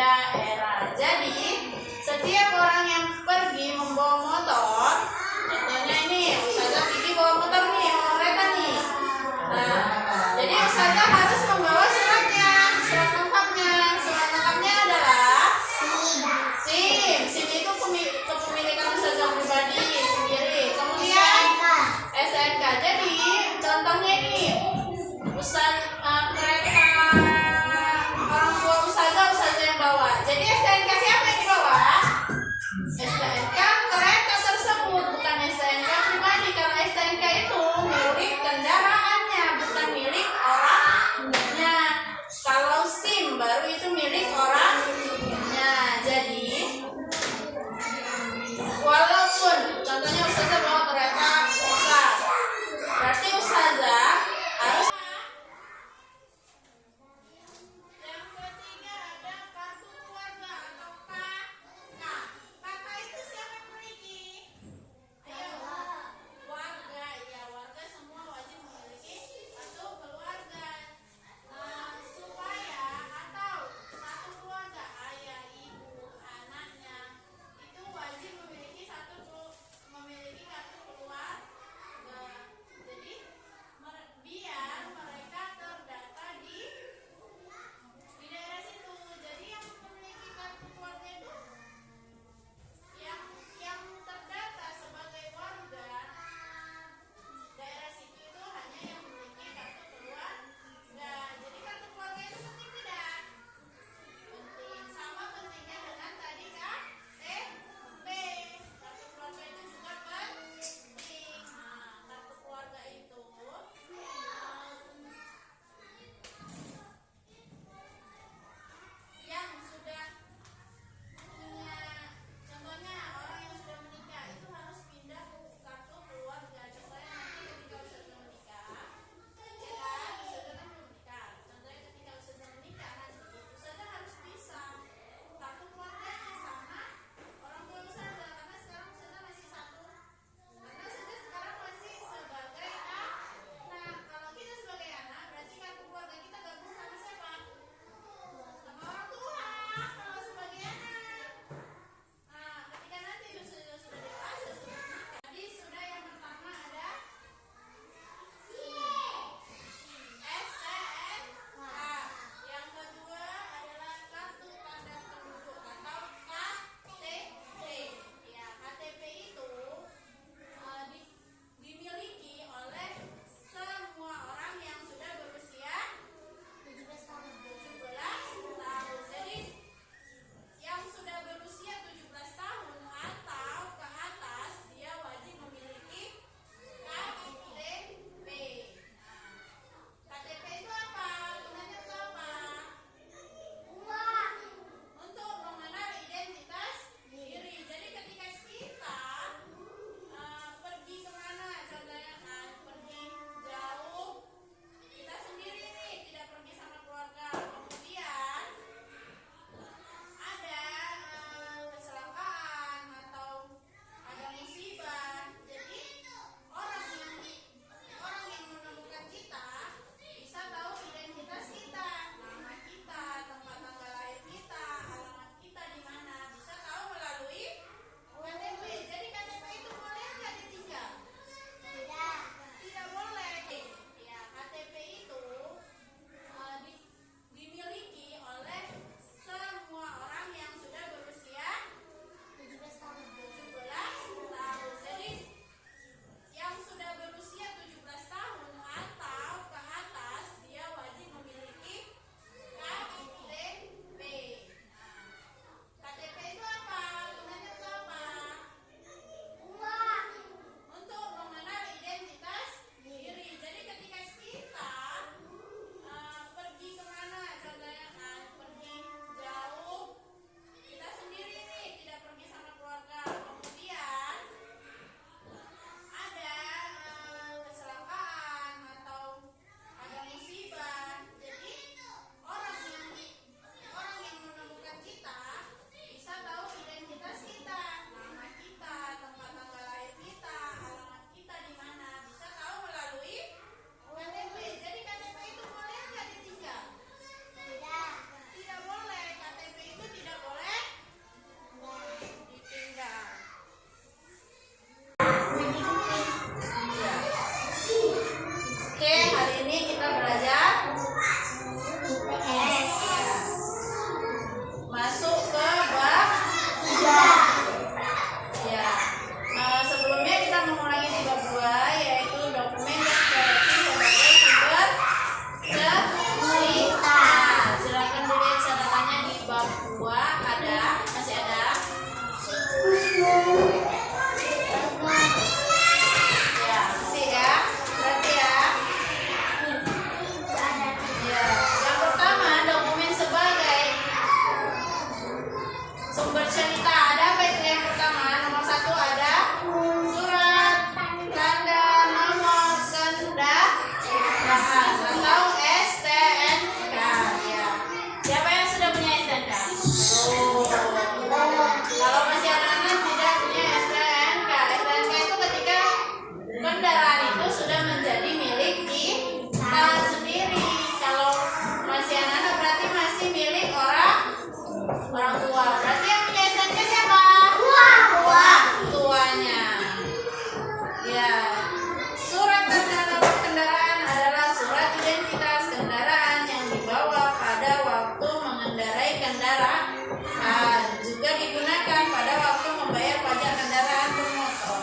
daerah. Jadi setiap orang yang pergi membawa motor, contohnya ini Ustazah Vivi bawa motor nih, bawa kereta nih. Nah, jadi Ustazah harus membawa suratnya, surat lengkapnya. Surat lengkapnya adalah SIM. SIM itu kepemilikan Ustazah pribadi sendiri. Kemudian SNK. Jadi contohnya ini kereta orang tua Ustazah yang bawa. Jadi SNK siapa yang dibawa? tua. Berarti yang punya STNK siapa? Tuanya. Ya. Surat tanda nomor kendaraan adalah surat identitas kendaraan yang dibawa pada waktu mengendarai kendaraan. Juga digunakan pada waktu membayar pajak kendaraan bermotor.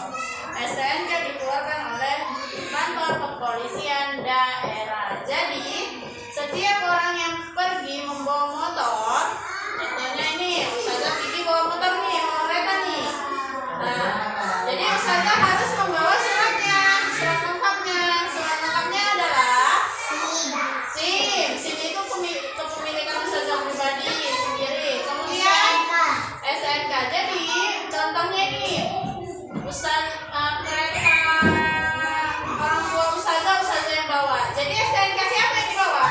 STNK dikeluarkan oleh kantor kepolisian daerah. Jadi setiap orang yang pergi membawa motor, contohnya ini Ustazah Bibi bawa motor nih, mau kereta nih. Jadi Ustazah harus membawa suratnya, surat lengkapnya. Surat lengkapnya adalah SIM. SIM itu kepemilikan Ustazah pribadi sendiri. Kemudian STNK. Jadi contohnya ini kereta orang tua Ustazah yang bawa. Jadi STNK siapa yang dibawa?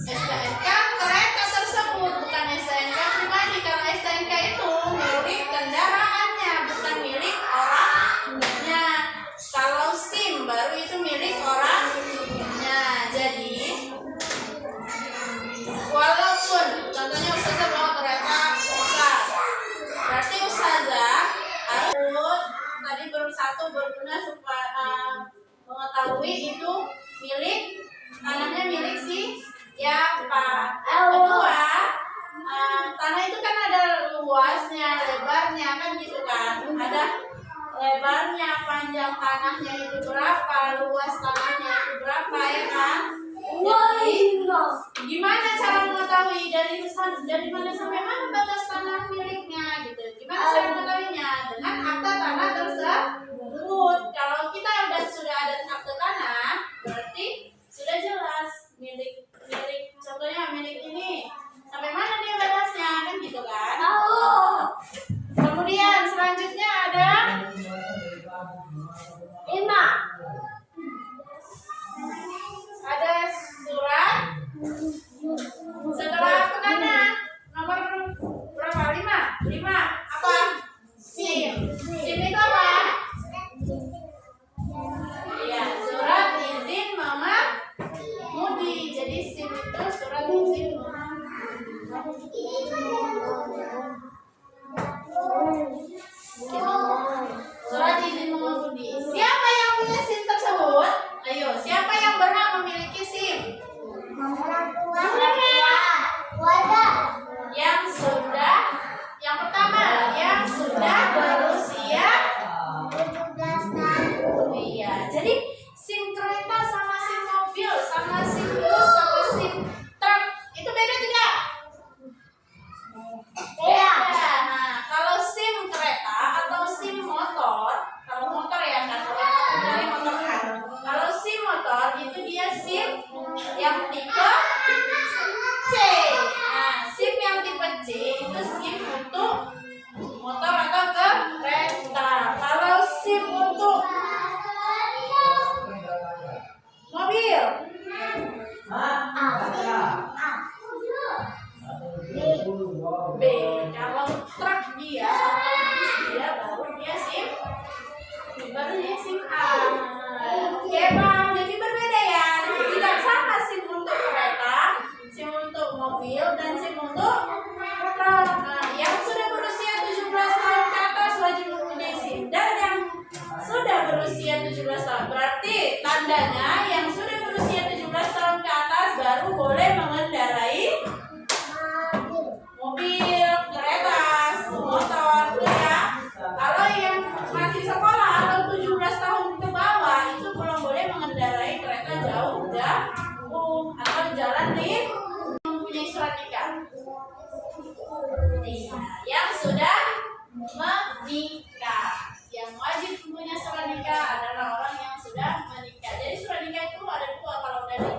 STNK kereta tersebut, bukan STNK pribadi. Kalau STNK itu milik kendaraannya, bukan milik orangnya. Kalau SIM baru itu milik orangnya. Jadi walaupun contohnya Ustazah bawa kereta besar, berarti Ustazah harus tadi berguna supaya mengetahui itu milik tanahnya milik siapa. Kedua, tanah itu kan ada luasnya, lebarnya kan gitu kan. Ada lebarnya, panjang tanahnya itu berapa, luas tanahnya itu berapa, ya kan? Jadi gimana cara mengetahui dari mana sampai mana batas tanah miliknya gitu? Gimana cara mengetahuinya? Dengan akta tanah tersebut. Kalau kita sudah ada akta tanah, berarti sudah jelas milik. Contohnya milik ini sampai mana dia batasnya, kan gitu kan? Kemudian selanjutnya ada 5. Ada surat setelah akta tanah nomor berapa? 5 apa? SIM. SIM itu apa? Iya, surat izin mengemudi. Jadi SIM itu surat izin surat izin mengemudi. Siapa yang punya SIM tersebut? Ayo, siapa yang berhak memiliki SIM? Yang pertama, yang sudah berusia 17 tahun. Iya, jadi SIM kereta sama SIM mobil, sama SIM bus, sama SIM truk itu beda tidak? Beda. Nah, kalau SIM kereta atau SIM motor, kalau motor ya kan, dari motor kan. Kalau SIM motor itu dia SIM yang tipe C. Nah, SIM yang tipe C itu SIM untuk motor atau kereta. Kalau SIM untuk mobil, B. Kalau truk dia baru dia SIM A. Oke bang, jadi berbeda ya. Tidak sama SIM untuk kereta, SIM untuk mobil, dan SIM untuk truk. Nah, yang sudah berusia 17 tahun ke atas wajib mempunyai SIM. Dan yang sudah berusia 17 tahun, berarti tandanya yang sudah berusia 17 tahun ke atas baru boleh mengendarai mobil, kereta, motor, ya. Kalau yang masih sekolah atau 17 tahun ke bawah itu belum boleh mengendarai kereta jauh atau jalan mempunyai surat nikah. Yang sudah menikah, yang wajib mempunyai surat nikah adalah orang yang sudah menikah. Jadi surat nikah itu ada 2, kalau dari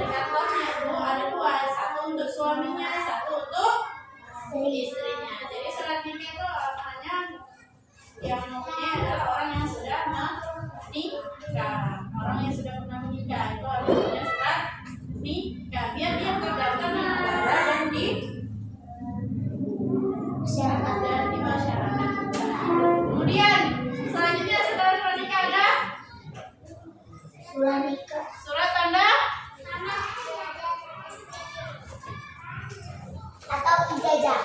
kantornya itu ada 2, satu untuk suaminya, satu untuk istrinya. Jadi surat nikah itu hanya yang mempunyai adalah orang yang sudah menikah. Orang yang sudah pernah menikah itu harus punya surat nikah, biar dia terdaftar di negara dan di masyarakat. Kemudian selanjutnya setelah surat nikah ada surat tanda atau ijazah.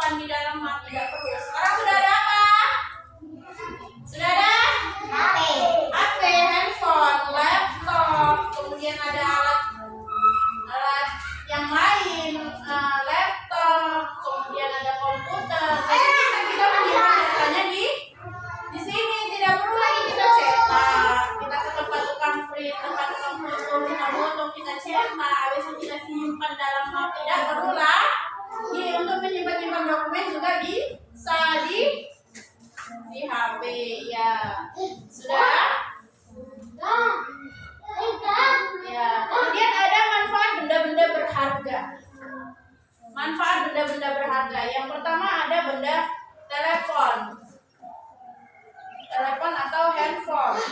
disimpan di dalam map, tidak perlu. Sekarang sudah ada apa? Sudah ada HP, handphone, laptop, kemudian ada alat yang lain, laptop, kemudian ada komputer. Jadi bisa kita menyimpan datanya di sini, tidak perlu lagi kita cetak, kita ke tempat tukang print, tempat tukang foto, kita foto, kita cetak, habis itu kita simpan dalam map, tidak perlu lah. Untuk menyimpan dokumen juga bisa di HP ya. Sudah? Ya. Kemudian ada manfaat benda-benda berharga. Manfaat benda-benda berharga. Yang pertama ada benda telepon atau handphone.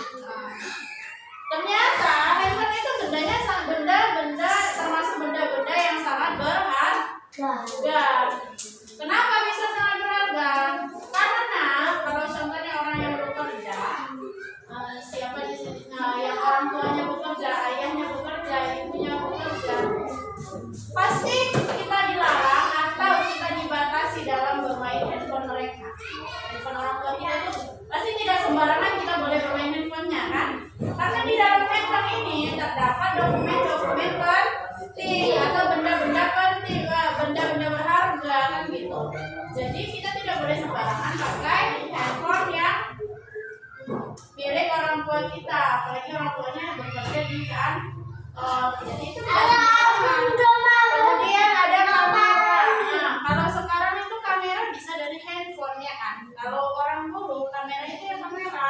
Ternyata handphone itu benda termasuk benda-benda yang sangat berharga. Kenapa bisa sangat berharga? Karena kalau contohnya orang yang bekerja, siapa di sini yang orang tuanya bekerja, ayahnya bekerja, ibunya bekerja, pasti kita dilarang atau kita dibatasi dalam bermain handphone mereka. Handphone orang tua kita itu pasti tidak sembarangan kita boleh bermain handphonenya kan? Karena di dalam handphone ini terdapat dokumen-dokumen penting atau benda-benda penting, benda-benda berharga kan gitu. Jadi kita tidak boleh sembarangan pakai handphone yang milik orang tua kita, apalagi orang tuanya bekerja di kantor. Jadi itu tidak sembarangan. Kemudian ada kamera. Nah, kalau sekarang itu kamera bisa dari handphone ya kan. Kalau orang dulu kamera itu ya kamera.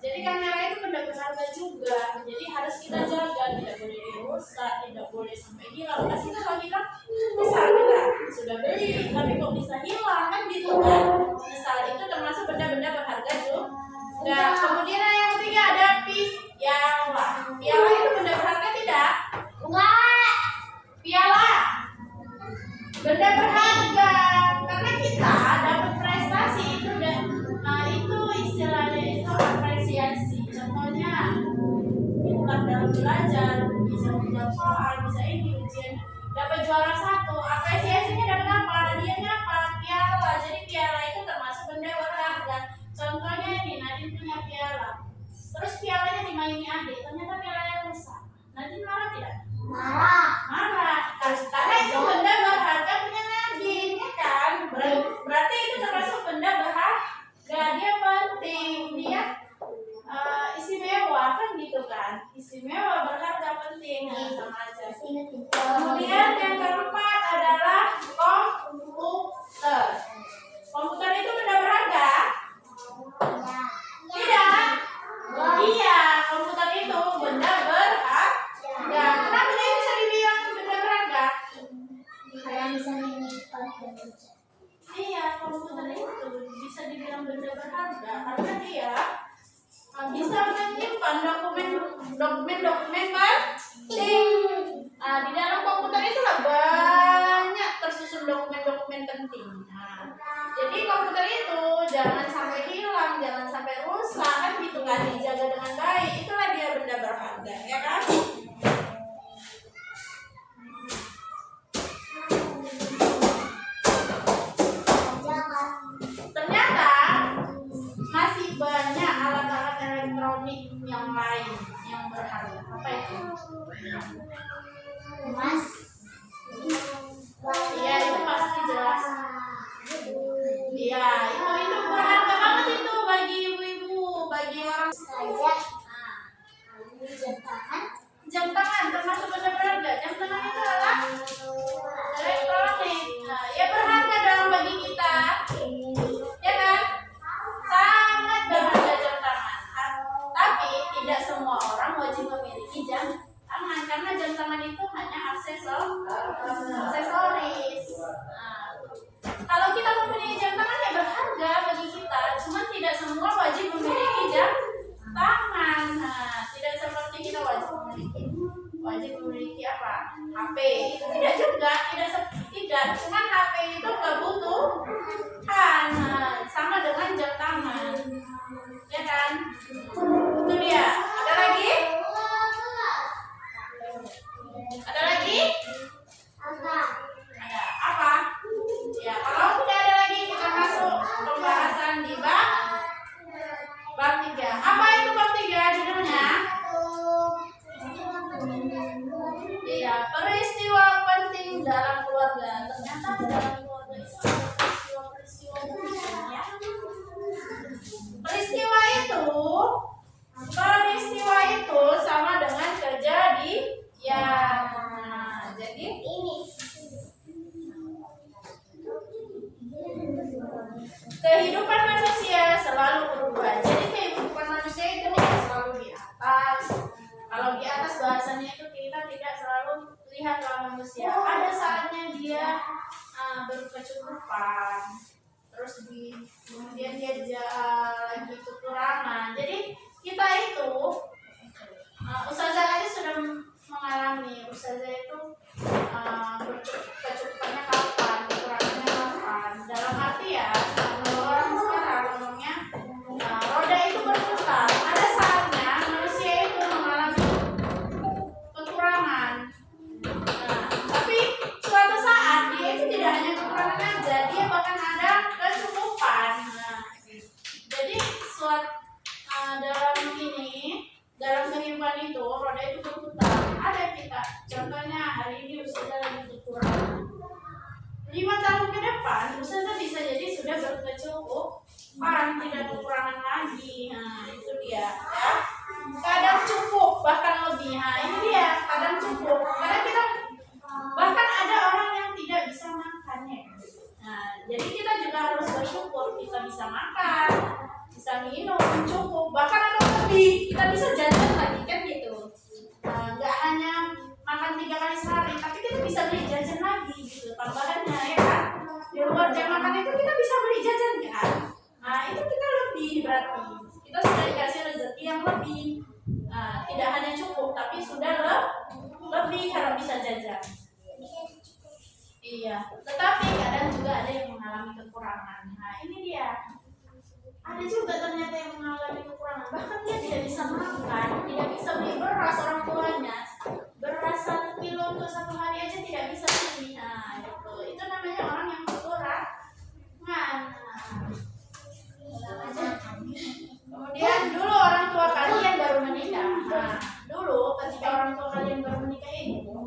Jadi kamera itu benda berharga juga. Jadi harus kita jaga, tidak boleh dirusak, tidak boleh sampai hilang. Pasti kalau hilang bisa kita sudah beli, tapi kok bisa hilang kan gitu kan. Misal itu termasuk benda-benda berharga juga. Kemudian yang ketiga ada piala. Piala itu benda berharga tidak? Enggak. Piala benda berharga karena kita dapat prestasi itu itu istilahnya itu apresiasi. Contohnya pintar dalam belajar, bisa menjawab soal, bisa ini ujian, dapat juara 1, apresiasinya dapat apa? Hadiahnya apa? Piala. Jadi piala itu termasuk benda berharga. Contohnya ini Nadine punya piala, terus pialanya dimaini adik, ternyata pialanya rusak. Nadine marah tidak? Marah. Karena itu benda berharga punya Nadine, ya kan? Berarti itu termasuk benda berharga. Dia penting, dia istimewa kan gitu kan? Istimewa, berharga, penting, sama aja. Kemudian yang keempat adalah komputer. Komputer itu benda berharga? Tidak? Iya, komputer itu benda berharga. Kenapa dia bisa dibilang benda berharga? Karena bisa menyimpan. Iya, komputer itu bisa dibilang benda berharga karena dia bisa menyimpan dokumen penting. Di dalam komputer itulah banyak tersusun dokumen-dokumen penting. Jadi komputer itu jangan sampai hilang, jangan sampai rusak kan gitu kan, dijaga dengan baik. Itulah dia benda berharga, ya kan? Ternyata masih banyak alat-alat elektronik yang lain yang berharga. Apa itu? Mas. Iya, itu pasti jelas. Iya, itu berharga banget itu bagi ibu-ibu, bagi orang Saja. jam tangan termasuk benda berharga. Jam tangan itu adalah elektronik. Ya berharga dalam bagi kita, ya kan? Sangat berharga jam tangan. Tapi tidak semua orang wajib memiliki jam tangan karena jam tangan itu hanya aksesoris. Kalau kita memiliki jam tangan ya berharga bagi kita, cuman tidak semua wajib memiliki jam tangan. Tidak seperti kita wajib memiliki apa? HP. Itu tidak juga, tidak. Cuman HP itu kebutuhan, sama dengan jam tangan. Ya kan? Itu dia. Ada lagi? Ada lagi? Ada. Apa? Iya, peristiwa penting dalam keluarga. Ternyata dalam keluarga itu ada peristiwa-peristiwa penting ya. Peristiwa itu sama dengan kejadian. Nah, jadi Ini. kehidupan manusia selalu berubah. Jadi kehidupan manusia itu tidak selalu di atas. Kalau di atas bahasanya itu kita tidak selalu lihatlah manusia. Ada saatnya dia berkecukupan, terus kemudian dia lagi kekurangan. Jadi kita itu Ustazah aja sudah mengalami. Ustazah itu berkecukupannya kapan, kekurangannya kapan. Dalam arti ya, kalau orang sekarang ngomongnya roda itu berputar. Ada saatnya manusia itu mengalami kekurangan. Tapi suatu saat dia itu tidak hanya kekurangan aja, dia bahkan ada kecukupan. Jadi dalam kehidupan itu roda itu berputar. Ada kita, contohnya hari ini Ustazah lagi kekurangan. 5 tahun ke depan Ustazah bisa jadi sudah berkecukupan, tidak kekurangan lagi. Nah itu dia ya. Kadang cukup bahkan lebih. Nah ini dia kadang cukup. Karena kita bahkan ada orang yang tidak bisa makan ya. Nah jadi kita juga harus bersyukur kita bisa makan, bisa minum cukup, bahkan ada lebih, kita bisa jajan lagi kan gitu. Nggak hanya makan 3 kali sehari, tapi kita bisa beli jajan lagi gitu tambahannya ya kan. Di luar jam makan itu kita bisa beli jajan kan. Nah itu kita lebih, berarti kita sudah dikasih rezeki yang lebih. Tidak hanya cukup tapi sudah lebih karena bisa jajan. Iya, tetapi kadang juga ada yang mengalami kekurangan. Nah ini dia, ada juga ternyata yang mengalami kekurangan, bahkan dia tidak bisa makan, tidak bisa beli beras orang tuanya, beras 1 kilo untuk 1 hari aja tidak bisa beli. Nah itu namanya orang yang kekurangan. Kemudian dulu orang tua kalian baru menikah. Nah dulu ketika orang tua kalian baru menikah itu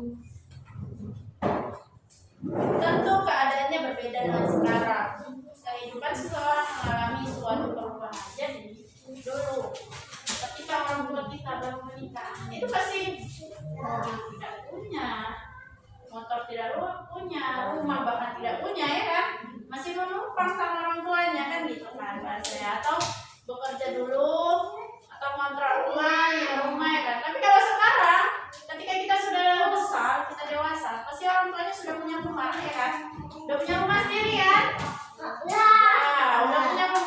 tentu keadaannya berbeda dengan sekarang. Kehidupan seseorang mengalami suatu perubahan. Jadi dulu ketika orang tua kita baru menikah itu pasti mobil tidak punya, motor tidak punya, rumah bahkan tidak punya ya kan, masih menumpang sama orang tuanya kan gitu kan bahasanya, atau bekerja dulu atau ngontrak rumah ya kan. Tapi kalau sekarang ketika kita sudah besar, kita dewasa, pasti orang tuanya sudah punya rumah ya kan, udah punya rumah sendiri kan.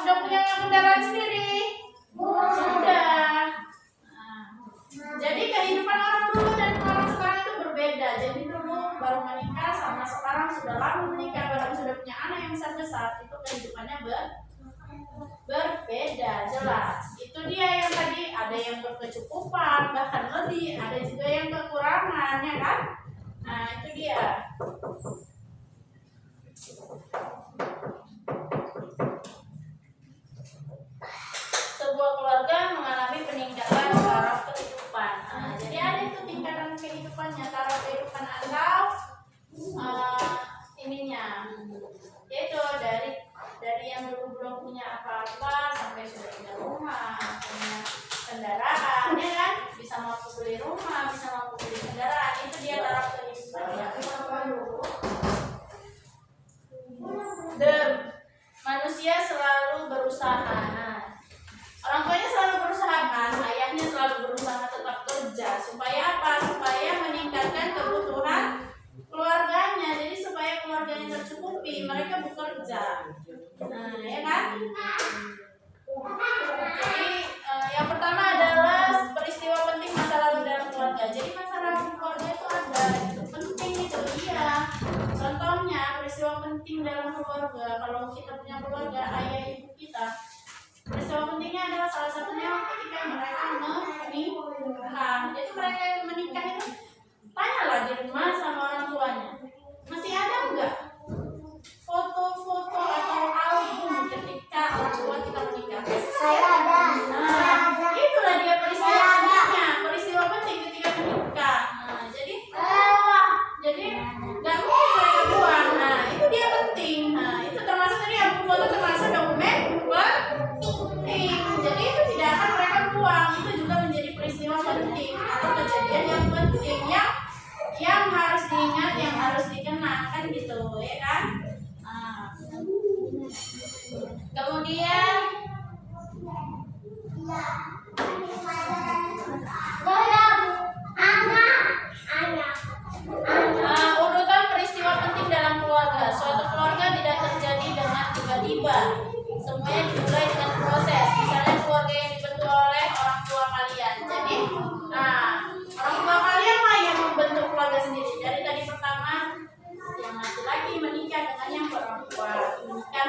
Udah punya kendaraan sendiri. Sudah. Jadi kehidupan orang dulu dan orang sekarang itu berbeda. Jadi dulu baru menikah sama sekarang sudah lama menikah, bahkan sudah punya anak yang besar, itu kehidupannya berbeda jelas. Itu dia yang tadi, ada yang berkecukupan bahkan lebih, ada juga yang kekurangan ya kan. Nah itu dia. Sebuah keluarga mengalami peningkatan taraf kehidupan. Jadi ada itu tingkatan kehidupannya, taraf kehidupan atau yaitu dari yang dulu belum punya apa-apa sampai sudah punya rumah, punya kendaraan, ya kan? Bisa mampu beli rumah, bisa mampu beli kendaraan. Itu dia taraf kehidupannya. Manusia selalu berusaha. Orang tuanya selalu berusaha kan, ayahnya selalu berusaha tetap kerja. Supaya apa? Supaya meningkatkan kebutuhan keluarganya. Jadi supaya keluarganya tercukupi, mereka bekerja. Nah, ya kan? Jadi yang pertama adalah peristiwa penting masa lalu dalam keluarga. Jadi masa lalu keluarga itu ada, itu penting itu iya. Contohnya peristiwa penting dalam keluarga, kalau kita punya keluarga, ayah ibu kita, peristiwa pentingnya adalah salah satunya ketika mereka menikah. Jadi mereka yang menikah itu tanyalah di rumah sama orang tuanya, masih ada enggak foto-foto atau album ketika orang tua kita menikah? Saya ada. Itulah dia peristiwa pentingnya, peristiwa penting ketika menikah. Jadi harus dikenang kan gitu ya kan. Nah, kemudian urutan peristiwa penting dalam keluarga. Suatu keluarga tidak terjadi dengan tiba-tiba. Semuanya dimulai dengan proses. Misalnya keluarga yang dibentuk oleh orang tua kalian. Jadi, orang tua kalian lah yang membentuk keluarga sendiri. Jadi tadi pertama yang laki-laki menikah dengan yang berorang tua. Menikah